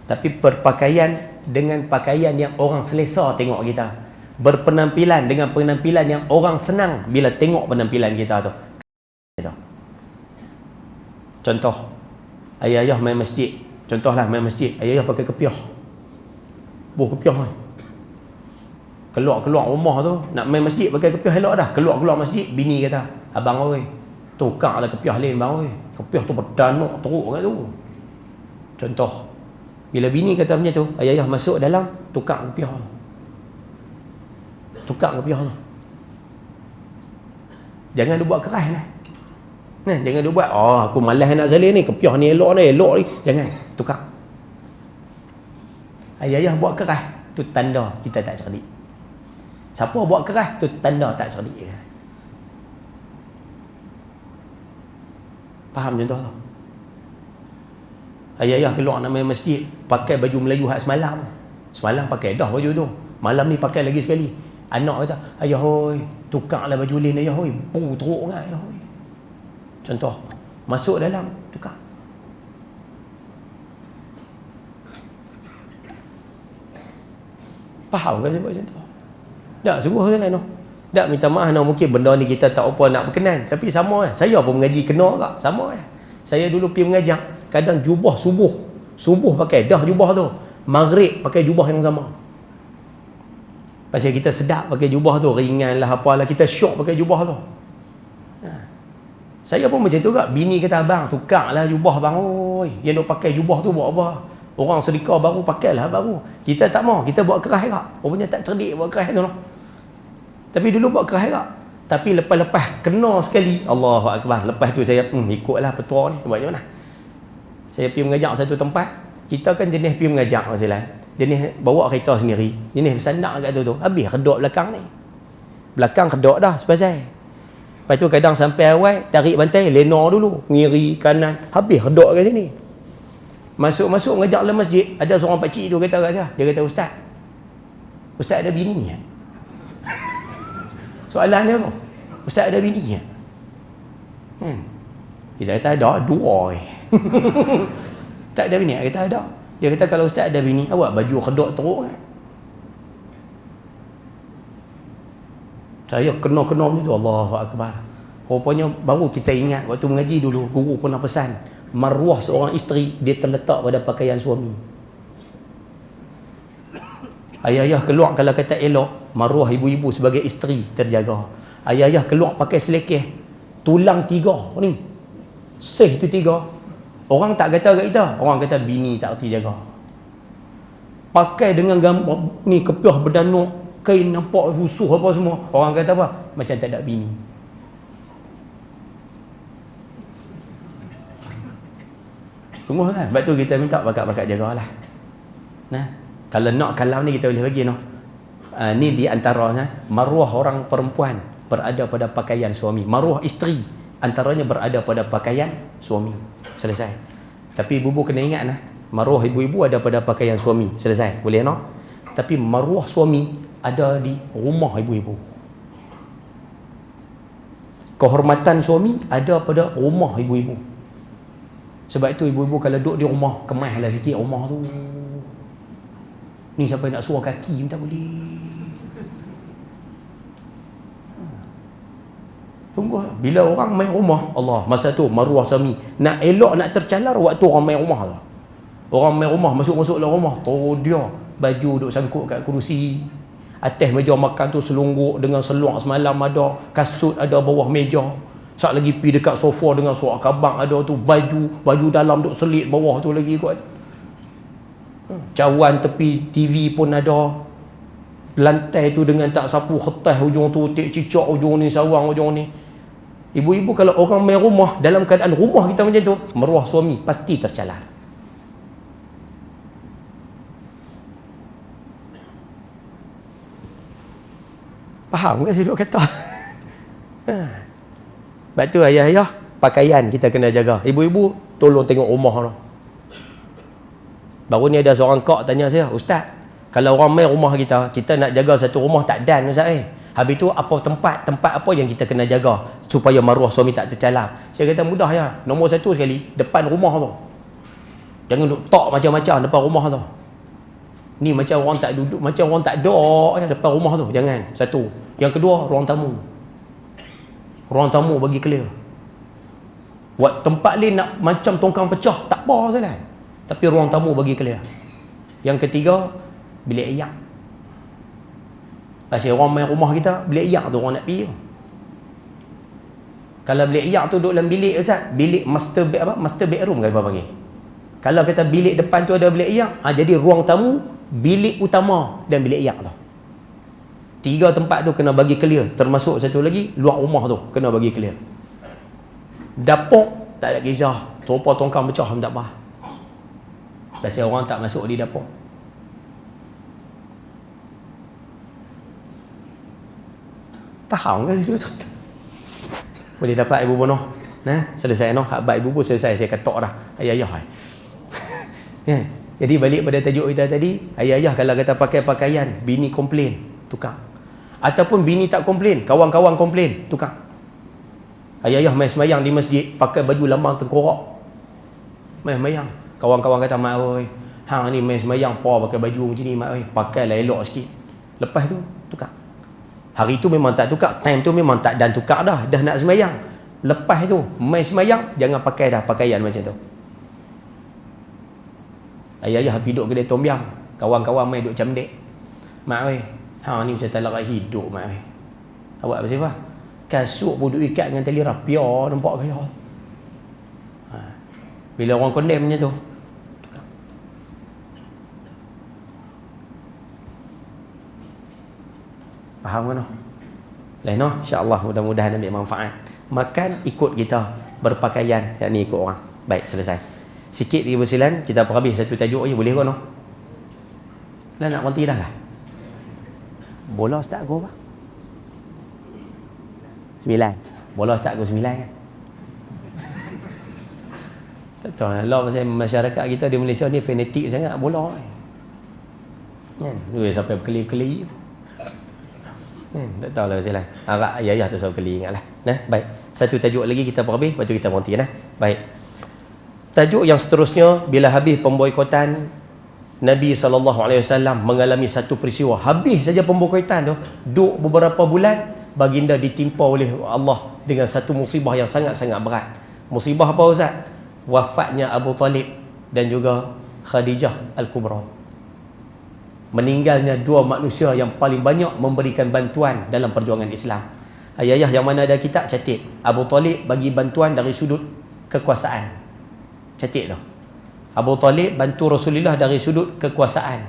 [SPEAKER 1] Tapi berpakaian dengan pakaian yang orang selesa tengok kita. Berpenampilan dengan penampilan yang orang senang bila tengok penampilan kita tu. Contoh, ayah-ayah main masjid. Contohlah main masjid, ayah-ayah pakai kepiah. Kepiah kan. Keluar rumah tu, nak main masjid pakai kepiah elok dah. Keluar masjid, bini kata, abang oi, tukar lah kepiah lain bang oi. Kepiah tu berdanuk teruk kat tu. Contoh, bila bini kata macam tu, ayah-ayah masuk dalam, tukar kepiah. Tukar kepiah tu. Jangan dia buat keras lah. Jangan dia buat, aku malas nak salin ni, kepiah ni elok ni. Jangan, tukar. Ayah-ayah buat keras, tu tanda kita tak cerdik. Siapa buat keras, tu tanda tak cerdik. Faham contoh tu? Ayah-ayah keluar nak main masjid, pakai baju Melayu hak semalam. Semalam pakai dah baju tu, malam ni pakai lagi sekali. Anak kata, ayah hoi, tukarlah baju lain ayah hoi. Teruk kan ayah hoi. Contoh, masuk dalam, tukar. Faham kan saya buat macam tu? Tak, sungguh kan no? Tak, minta maaf no, mungkin benda ni kita tak apa nak berkenan. Tapi sama lah, saya pun mengaji kena tak? Sama lah. Saya dulu pergi mengajar, kadang jubah subuh pakai dah jubah tu. Maghrib pakai jubah yang sama. Pasal kita sedap pakai jubah tu, ringan lah apalah, kita syok pakai jubah tu. Saya pun macam tu kak. Bini kata, abang tukarlah jubah bang oi. Yang duk pakai jubah tu buat apa? Orang sedekah baru pakailah baru. Kita tak mau, kita buat keras kak. Rupanya tak cerdik buat keras tu. Tapi dulu buat akhirat. Tapi lepas-lepas kena sekali, Allahu Akbar. Lepas tu saya ikutlah petua ni. Buat macam mana? Saya pergi mengajak satu tempat. Kita kan jenis pergi mengajak Rasulullah. Jenis bawa kereta sendiri. Jenis bersandak kat tu. Habis redok belakang ni. Belakang redok dah sepasal. Lepas tu kadang sampai awal, tarik bantai, lena dulu. Ngiri kanan. Habis redok kat sini. Masuk-masuk mengajak dalam masjid. Ada seorang pakcik tu kata kat saya. Dia kata, Ustaz ada bini ya? Soalan dia tu, Ustaz ada bini ya? Kita kata ada, dua. Ustaz ada bini? Kita ada. Dia kata kalau Ustaz ada bini, awak baju kedok teruk kan? Saya kena-kena macam tu, Allahu Akbar. Rupanya baru kita ingat waktu mengaji dulu, guru pernah pesan, maruah seorang isteri dia terletak pada pakaian suami. Ayah-ayah keluar kalau kata elok, maruah ibu-ibu sebagai isteri terjaga. Ayah-ayah keluar pakai selekeh, tulang 3 ni, seh tu 3. Orang tak kata kat kita, orang kata bini tak erti jaga. Pakai dengan gambar ni, kepiah berdanuk, kain nampak husuh apa semua, orang kata apa? Macam tak ada bini. Sungguh kan? Sebab tu kita minta bakat-bakat jagalah. Nah, kalau nak kalam ni kita boleh bagi no. Ni di antaranya maruah orang perempuan berada pada pakaian suami. Maruah isteri antaranya berada pada pakaian suami. Selesai. Tapi ibu-ibu kena ingat nah, maruah ibu-ibu ada pada pakaian suami. Selesai. Boleh no? Tapi maruah suami ada di rumah ibu-ibu. Kehormatan suami ada pada rumah ibu-ibu. Sebab itu ibu-ibu kalau duduk di rumah, kemaslah sikit rumah tu. Ni siapa nak suruh kaki pun tak boleh. Tunggu, bila orang main rumah, Allah, masa tu maruah suami nak elok, nak tercalar waktu orang main rumah tu. Orang main rumah, masuk-masuk dalam rumah, tu dia baju duk sangkut kat kerusi, atas meja makan tu selungguk dengan seluar semalam ada, kasut ada bawah meja. Sat lagi pi dekat sofa dengan surat khabang ada tu, baju dalam duk selit bawah tu lagi kot. Cawan tepi TV pun ada. Lantai tu dengan tak sapu kertas hujung tu, tik cicak hujung ni, sawang hujung ni. Ibu-ibu kalau orang main rumah, dalam keadaan rumah kita macam tu, maruah suami pasti tercalar. Faham ke saya duk kata? Sebab tu ayah-ayah, pakaian kita kena jaga. Ibu-ibu tolong tengok rumah tu. Baru ni ada seorang kak tanya saya, Ustaz, kalau orang main rumah kita, kita nak jaga satu rumah tak dan Ustaz habis tu apa tempat apa yang kita kena jaga supaya maruah suami tak tercalar? Saya kata mudah ya. Nombor 1 sekali, depan rumah tu. Jangan duk tok macam-macam depan rumah tu. Ni macam orang tak duduk, macam orang tak dok ya depan rumah tu. Jangan. Satu. Yang kedua, ruang tamu. Ruang tamu bagi clear. Buat tempat ni nak macam tongkang pecah, tak apa salah. Tapi ruang tamu bagi clear. Yang ketiga, bilik ayak. Pasal orang main rumah kita, bilik ayak tu orang nak pergi. Kalau bilik ayak tu duduk dalam bilik Ustaz, bilik master bed apa? Master bedroom kan apa panggil. Kalau kita bilik depan tu ada bilik ayak, jadi ruang tamu, bilik utama dan bilik ayak tu. 3 tempat tu kena bagi clear. Termasuk satu lagi, luar rumah tu kena bagi clear. Dapur tak ada kisah. Terupah tongkang pecah pun tak apa. Pasal orang tak masuk di dapur. Faham ke tu? Boleh dapat ibu bunuh. Nah, selesai noh. Hak ibu pun selesai, saya katok dah. Ayah-ayah. Jadi balik pada tajuk kita tadi, ayah-ayah kalau kata pakai pakaian, bini komplain, tukar. Ataupun bini tak komplain, kawan-kawan komplain, tukar. Ayah-ayah main semayang di masjid, pakai baju lambang tengkorak. Main semayang. Kawan-kawan kata, mak oi, hang ni main semayang, pakai baju macam ni, mak oi, pakailah elok sikit. Lepas tu, tukar. Hari tu memang tak tukar, time tu memang tak dan tukar dah nak semayang. Lepas tu, main semayang, jangan pakai dah pakaian macam tu. Ayah-ayah duduk kedai tom yam, kawan-kawan main duduk camdek. Mak oi, hang ni macam tak larat hidup, mak oi. Awak pasal apa? Kasut pun duduk ikat dengan tali rapia, nampak kaya. Bila orang condemn macam tu, faham kan? Lain insya-Allah, mudah-mudahan ambil manfaat. Makan ikut kita, berpakaian yakni ikut orang. Baik, selesai. Sikit lagi bersilan, kita habis satu tajuk je boleh ke no? Lah nak berhenti dah kah? Bola start go apa? 9. Bola start go 9 kan? Tak tahu lah pasal masyarakat kita di Malaysia ni fanatik sangat bola kan? Dia sampai berkeli-keli tak tahu lah pasal lah. Harap ayah tu selalu keli ingatlah. Nah, baik. Satu tajuk lagi kita habis, lepas tu kita berhenti nah. Baik. Tajuk yang seterusnya, bila habis pemboikotan, Nabi SAW mengalami satu peristiwa. Habis saja pemboikotan tu, duduk beberapa bulan, baginda ditimpa oleh Allah dengan satu musibah yang sangat-sangat berat. Musibah apa Ustaz? Wafatnya Abu Talib dan juga Khadijah Al-Kubra. Meninggalnya dua manusia yang paling banyak memberikan bantuan dalam perjuangan Islam. Ayah yang mana ada kitab catat. Abu Talib bagi bantuan dari sudut kekuasaan. Catat tu. Abu Talib bantu Rasulullah dari sudut kekuasaan.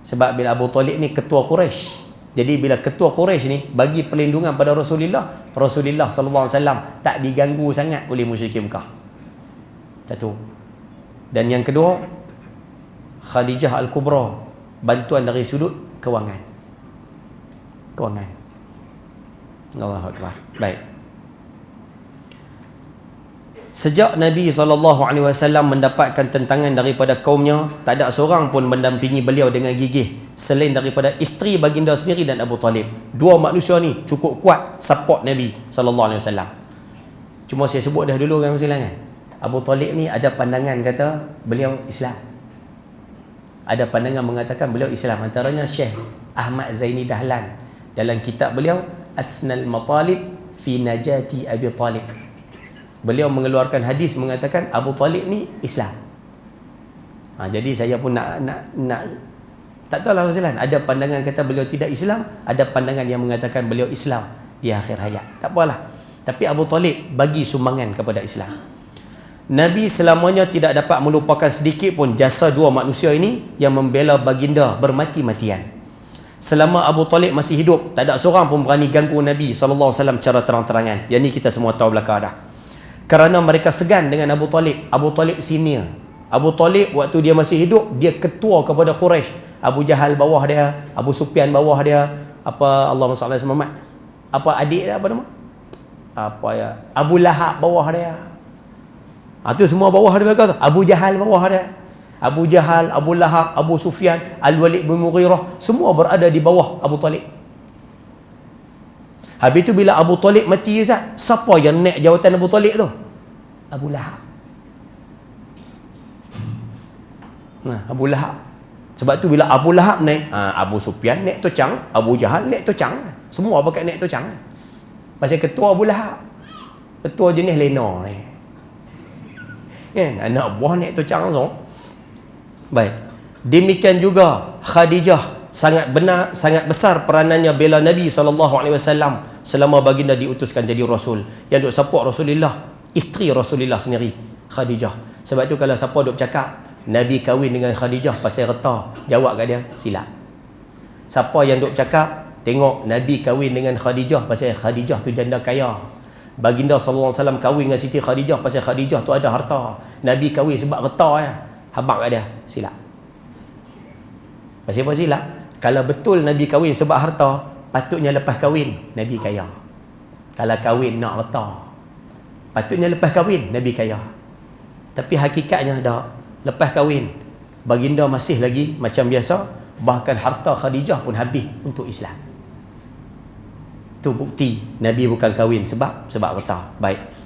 [SPEAKER 1] Sebab bila Abu Talib ni ketua Quraisy. Jadi bila ketua Quraisy ni bagi perlindungan pada Rasulullah, Rasulullah sallallahu alaihi wasallam tak diganggu sangat oleh musyrikin Mekah. Satu. Dan yang kedua, Khadijah Al-Kubra, bantuan dari sudut kewangan. Allahu Akbar. Baik. Sejak Nabi SAW mendapatkan tentangan daripada kaumnya, tak ada seorang pun mendampingi beliau dengan gigih selain daripada isteri baginda sendiri dan Abu Talib. Dua manusia ni cukup kuat support Nabi SAW. Cuma saya sebut dah dulu kan kan. Abu Talib ni ada pandangan kata beliau Islam. Ada pandangan mengatakan beliau Islam. Antaranya Syekh Ahmad Zaini Dahlan dalam kitab beliau Asnal Matalib fi Najati Abi Talib. Beliau mengeluarkan hadis mengatakan Abu Talib ni Islam. Jadi saya pun nak tak tahulah Ustaz. Ada pandangan kata beliau tidak Islam, ada pandangan yang mengatakan beliau Islam di akhir hayat. Tak apalah. Tapi Abu Talib bagi sumbangan kepada Islam. Nabi selamanya tidak dapat melupakan sedikit pun jasa dua manusia ini yang membela baginda bermati-matian. Selama Abu Talib masih hidup, tak ada seorang pun berani ganggu Nabi SAW secara terang-terangan. Yang ni kita semua tahu belakang dah. Kerana mereka segan dengan Abu Talib. Abu Talib senior. Abu Talib waktu dia masih hidup, dia ketua kepada Quraisy. Abu Jahal bawah dia, Abu Sufyan bawah dia, Allahumma salli alaihi Muhammad. Adik dia apa nama? Abu Lahab bawah dia. Itu semua bawah dia kata. Abu Jahal bawah dia. Abu Jahal, Abu Lahab, Abu Sufyan, Al-Walid bin Mughirah, semua berada di bawah Abu Talib. Habis tu bila Abu Talib mati, Ustaz, siapa yang naik jawatan Abu Talib tu? Abu Lahab. Abu Lahab. Sebab tu bila Abu Lahab naik, Abu Sufyan naik tocang, Abu Jahal naik tocang. Semua pakai naik tocang. Pasal ketua Abu Lahab. Ketua jenis lena ni. Kan? Anak buah naik tocang langsung. Baik. Demikian juga Khadijah sangat besar peranannya bela Nabi SAW selama baginda diutuskan jadi Rasul. Yang duk support Rasulullah, isteri Rasulullah sendiri, Khadijah. Sebab tu kalau siapa duk cakap Nabi kahwin dengan Khadijah pasal reta, jawab kat dia, silap. Siapa yang duk cakap tengok Nabi kahwin dengan Khadijah pasal Khadijah tu janda kaya, baginda SAW kahwin dengan Siti Khadijah pasal Khadijah tu ada harta, Nabi kahwin sebab reta ya, habaq kat dia, silap. Pasal apa silap? Kalau betul Nabi kahwin sebab harta, patutnya lepas kahwin Nabi kaya. Kalau kahwin nak harta, patutnya lepas kahwin Nabi kaya. Tapi hakikatnya dah, lepas kahwin baginda masih lagi macam biasa, bahkan harta Khadijah pun habis untuk Islam. Itu bukti Nabi bukan kahwin sebab harta. Baik.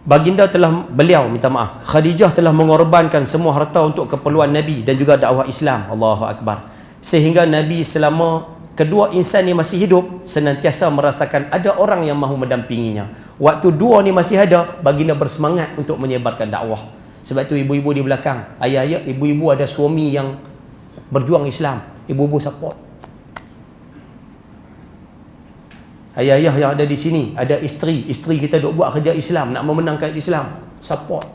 [SPEAKER 1] Khadijah telah mengorbankan semua harta untuk keperluan Nabi dan juga dakwah Islam. Allahu Akbar. Sehingga Nabi selama kedua insan ni masih hidup senantiasa merasakan ada orang yang mahu mendampinginya. Waktu dua ni masih ada, baginda bersemangat untuk menyebarkan dakwah. Sebab tu ibu-ibu di belakang, ayah-ayah, ibu-ibu ada suami yang berjuang Islam, ibu-ibu support. Ayah-ayah yang ada di sini, ada isteri kita duk buat kerja Islam, nak memenangkan Islam, support.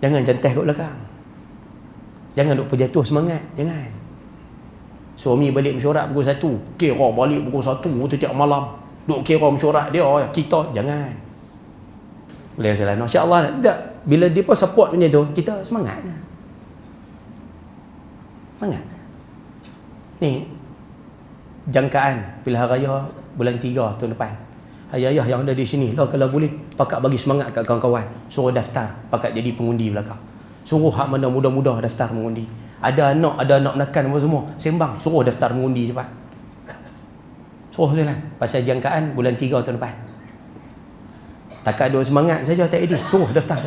[SPEAKER 1] Jangan jantai kat belakang. Jangan duk berjatuh semangat, jangan. Suami balik mesyuarat pukul 1, kira balik pukul 1 setiap malam. Duk kira mesyuarat dia, kita jangan. Boleh salah. Masya-Allah tak. Bila dia pun support macam tu, kita semangat. Semangat. Ni jangkaan pilihan raya bulan 3 tahun depan. Ayah-ayah yang ada di sini, lah kalau boleh pakat bagi semangat kat kawan-kawan, suruh daftar, pakat jadi pengundi belakang. Suruh hak mana muda-muda daftar mengundi. Ada anak menekan apa semua, sembang, suruh daftar mengundi cepat. Suruh jalan pasal jangkaan bulan 3 tahun depan. Takat duk semangat saja tak edit, suruh daftar.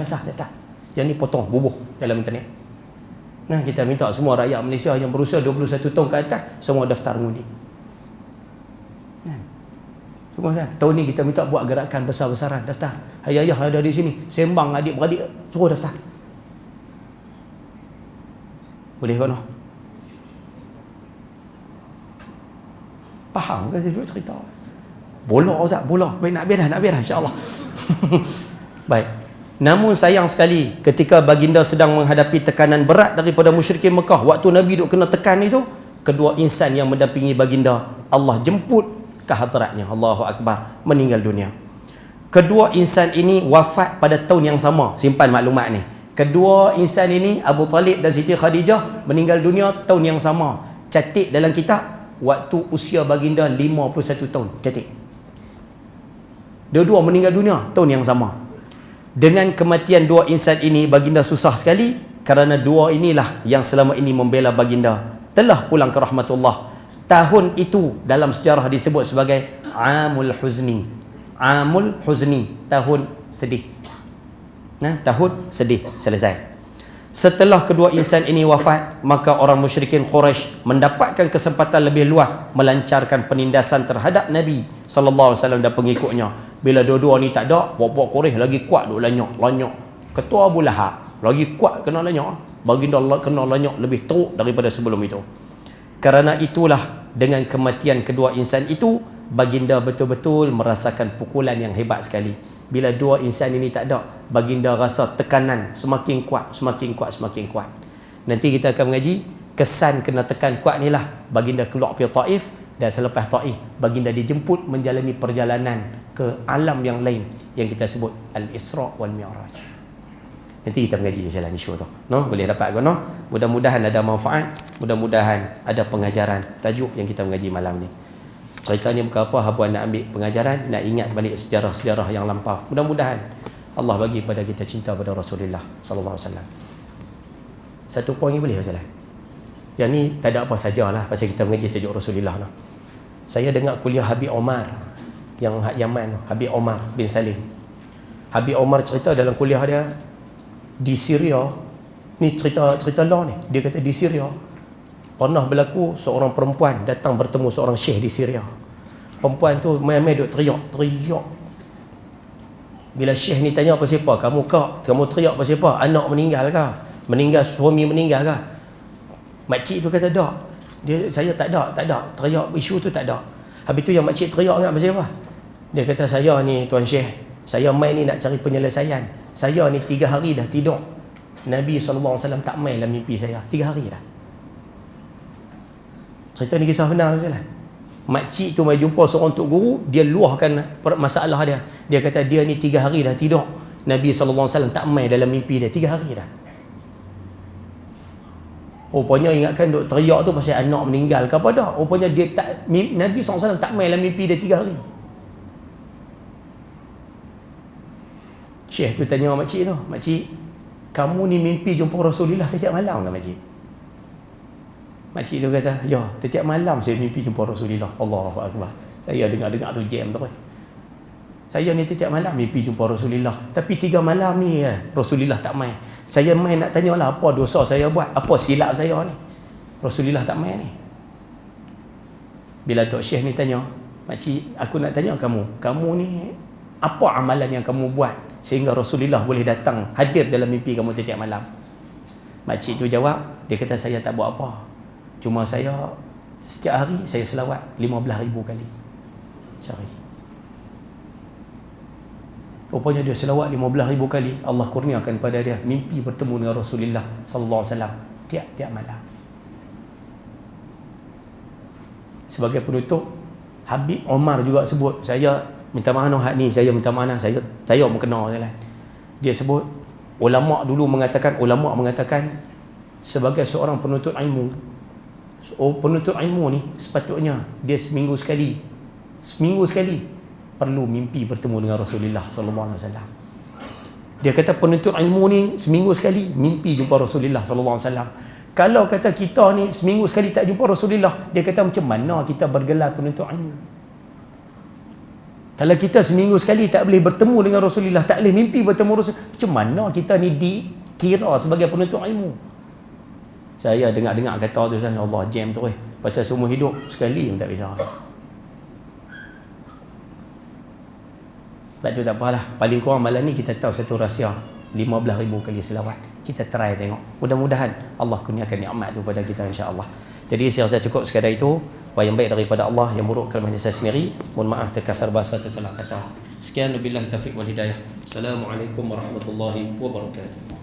[SPEAKER 1] Yang ni potong bubuh dalam internet. Nah, kita minta semua rakyat Malaysia yang berusia 21 tahun ke atas semua daftar mengundi. Semua kan? Tahun ni kita minta buat gerakan besar-besaran, daftar. Ayah-ayah ada di sini, sembang adik-beradik, suruh daftar. Boleh kan? Faham ke saya cerita? Bola Ustaz, bola. Baik, nak biar dah insya-Allah. Baik. Namun sayang sekali ketika baginda sedang menghadapi tekanan berat daripada musyrikin Mekah, waktu Nabi duk kena tekan itu, kedua insan yang mendampingi baginda Allah jemput ke hadratnya. Allahu Akbar, meninggal dunia. Kedua insan ini wafat pada tahun yang sama. Simpan maklumat ni. Kedua insan ini, Abu Talib dan Siti Khadijah, meninggal dunia tahun yang sama. Catik dalam kitab, waktu usia baginda 51 tahun. Catik. Dua-dua meninggal dunia tahun yang sama. Dengan kematian dua insan ini, baginda susah sekali kerana dua inilah yang selama ini membela baginda telah pulang ke rahmatullah. Tahun itu dalam sejarah disebut sebagai Amul Huzni. Amul Huzni, tahun sedih. Nah, tahun sedih. Selesai. Setelah kedua insan ini wafat, maka orang musyrikin Quraisy mendapatkan kesempatan lebih luas melancarkan penindasan terhadap Nabi sallallahu alaihi wasallam dan pengikutnya. Bila dua-dua ni tak ada, puak-puak Quraisy lagi kuat duk lanyok. Ketua Abu Lahab lagi kuat kena lanyok. Baginda Allah kena lanyok lebih teruk daripada sebelum itu. Kerana itulah dengan kematian kedua insan itu, baginda betul-betul merasakan pukulan yang hebat sekali. Bila dua insan ini tak ada, baginda rasa tekanan semakin kuat. Nanti kita akan mengaji kesan kena tekan kuat ni lah. Baginda keluar pergi Taif, dan selepas Taif baginda dijemput menjalani perjalanan ke alam yang lain yang kita sebut Al-Isra wal Mi'raj. Nanti kita mengaji insya-Allah ni show tu. No, boleh dapat ke no? Mudah-mudahan ada manfaat, mudah-mudahan ada pengajaran tajuk yang kita mengaji malam ni. Cerita ni bukan apa, habuan nak ambil pengajaran, nak ingat balik sejarah-sejarah yang lampau. Mudah-mudahan Allah bagi pada kita cinta pada Rasulullah sallallahu alaihi wasallam. Satu poin ni boleh Ustaz? Yang ni tak ada apa sajalah pasal kita mengaji tajuk Rasulullah no. Saya dengar kuliah Habib Omar yang Yaman, Habib Omar bin Salim. Habib Omar cerita dalam kuliah dia di Syria, ni cerita law ni, dia kata di Syria pernah berlaku seorang perempuan datang bertemu seorang syekh di Syria. Perempuan tu main-main duk teriak. Bila syekh ni tanya apa siapa, kamu teriak apa siapa, anak meninggal ke, suami meninggal ke? Makcik tu kata tak, saya tak ada teriak isu tu tak ada. Habis tu yang makcik teriak ingat apa siapa, dia kata saya ni tuan syekh, saya main ni nak cari penyelesaian. Saya ni 3 hari dah tidur, Nabi SAW tak main dalam mimpi saya 3 hari dah. Cerita ni kisah benar je lah. Makcik tu mai jumpa seorang tok guru, dia luahkan masalah dia. Dia kata dia ni 3 hari dah tidur, Nabi SAW tak main dalam mimpi dia 3 hari dah. Rupanya ingatkan duk teriak tu pasal anak meninggal ke apa dah. Rupanya dia tak, Nabi SAW tak main dalam mimpi dia 3 hari. Syekh tu tanya makcik tu, makcik, kamu ni mimpi jumpa Rasulullah setiap malam ke makcik? Makcik tu kata, ya, setiap malam saya mimpi jumpa Rasulullah. Allahu Akbar. Saya dengar tu jam terus. Saya ni setiap malam mimpi jumpa Rasulullah. Tapi 3 malam ni Rasulullah tak main. Saya main nak tanyalah apa dosa saya buat, apa silap saya ni. Rasulullah tak main ni. Bila Tok Syekh ni tanya, makcik, aku nak tanya kamu ni apa amalan yang kamu buat sehingga Rasulullah boleh datang hadir dalam mimpi kamu setiap malam? Makcik tu jawab, dia kata saya tak buat apa. Cuma saya setiap hari saya selawat 15,000 kali sehari. Rupanya dia selawat 15,000 kali, Allah kurniakan pada dia mimpi bertemu dengan Rasulullah sallallahu alaihi wasallam tiap-tiap malam. sebagai penutup, Habib Omar juga sebut, saya minta maaf ni, saya minta maaf, saya mau kena jalan. Dia sebut ulama mengatakan sebagai seorang penuntut ilmu, penuntut ilmu ni sepatutnya dia seminggu sekali perlu mimpi bertemu dengan Rasulullah sallallahu alaihi wasallam. Dia kata penuntut ilmu ni seminggu sekali mimpi jumpa Rasulullah sallallahu alaihi wasallam. Kalau kata kita ni seminggu sekali tak jumpa Rasulullah, dia kata macam mana kita bergelar penuntut ilmu? Kalau kita seminggu sekali tak boleh bertemu dengan Rasulullah, tak boleh mimpi bertemu Rasulullah, macam mana kita ni dikira sebagai penuntut ilmu? Saya dengar kata tu, Allah jam tu pasal seumur hidup sekali pun tak bisa. Sebab tu tak apalah, paling kurang malam ni kita tahu satu rahsia, 15,000 kali selawat. Kita try tengok, mudah-mudahan Allah kurniakan nikmat tu pada kita insya-Allah. Jadi saya rasa cukup sekadar itu. Yang baik daripada Allah, yang buruk kelemahan saya sendiri. Mohon maaf terkasar bahasa, tersalah kata. Sekian, wabillahi taufiq wal hidayah. Assalamualaikum warahmatullahi wabarakatuh.